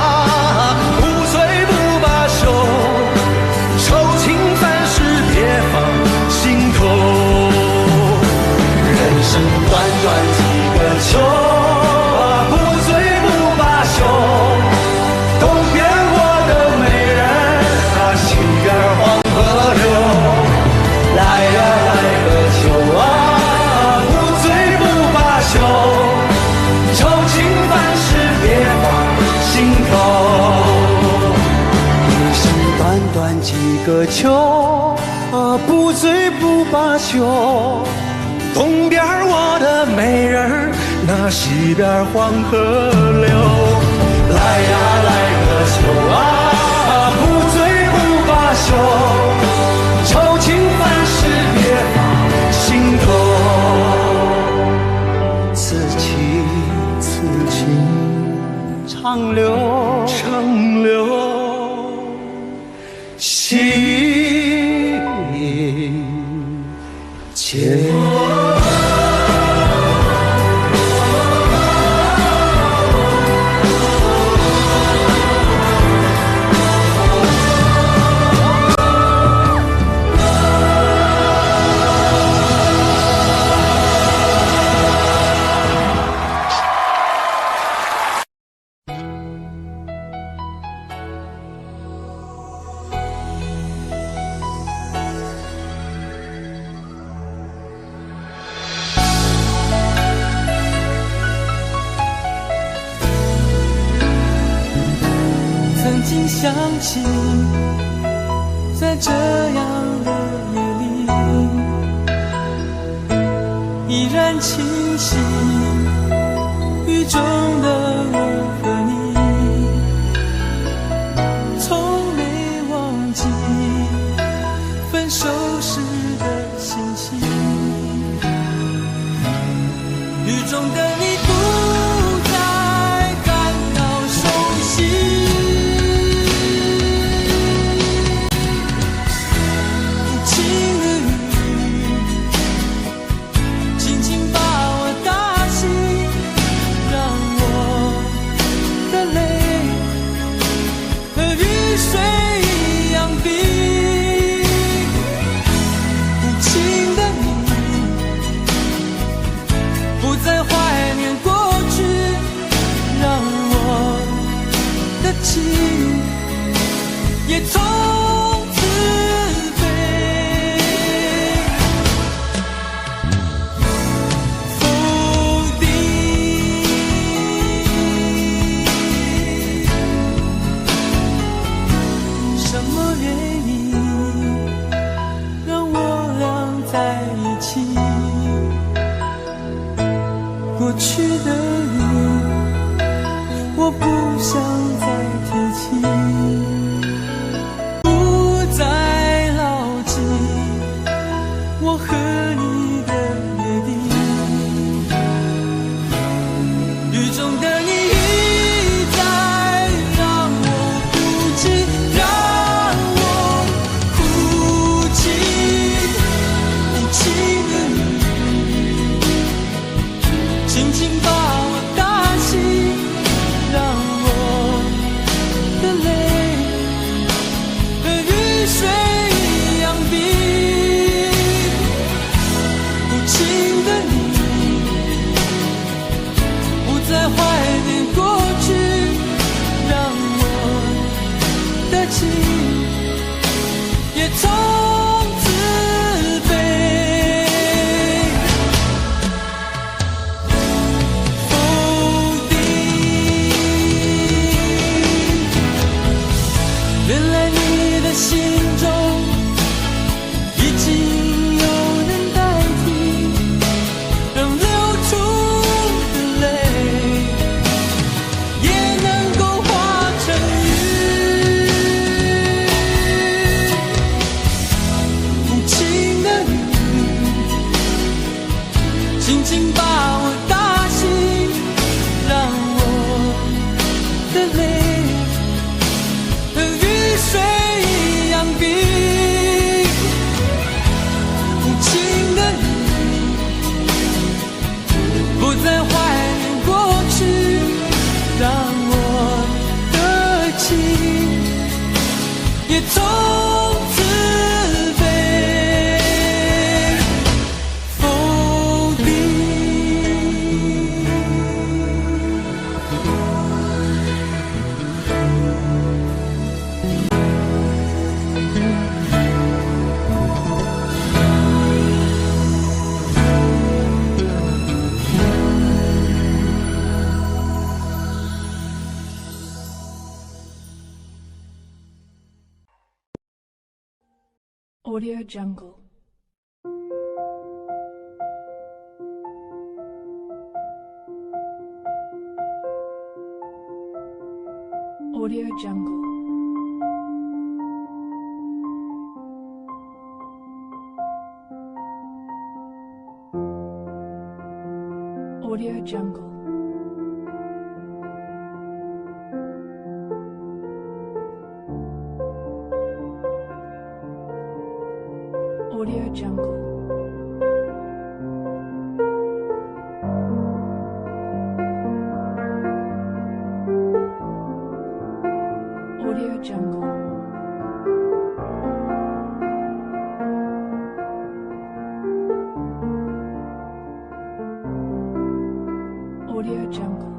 不醉不罢休，愁情烦事别放心头。人生短短几个秋，不醉不罢休。东边我的美人，西边黄河流。来呀来个秋啊，不醉不罢休，愁情烦事别放心头。人生短短几个秋，不醉不罢休。东边我的美人儿，那西边黄河流。来呀来个秋啊，不醉不罢休，愁情烦事别放心头。此情此情长留，长留心间。经想起，在这样的夜里，依然清晰，雨中的我和你，从没忘记分手时的心情。雨中的你不再感到熟悉，无情的雨轻轻把我打醒，让我的泪和雨水一样冰。无情的你不再怀念过去，让我的情也从此飞。否定什么原因让我俩在一起？过去的你，我不想再提起，不再牢记我和你的约定。雨中的你一再让我哭泣，让我哭泣，无情的你轻轻把我打醒，让我的泪和雨水一样冰。无情的你不再怀念过去，让我的情也从此飞。否定，原来你的心中已经有人代替，让流出的泪也能够化成雨。无情的你轻轻把我打醒，让我的泪和雨水一样冰。无情的你不再怀念过去，让我的情也从此飞。否定。Audio Jungle. Audio Jungle. Audio Jungle. Audio Jungle. Audio Jungle. Audio Jungle.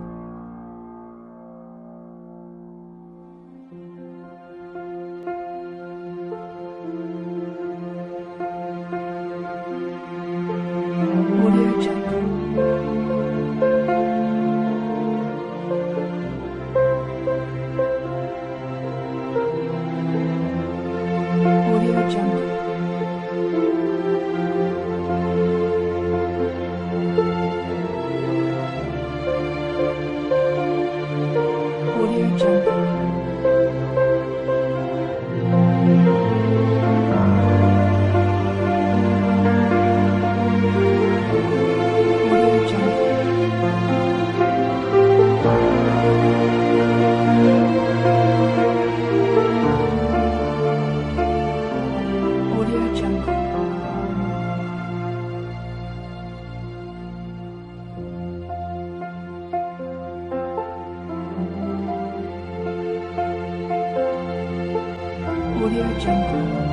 Audio Jungle. Audio Jungle.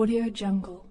Audio Jungle.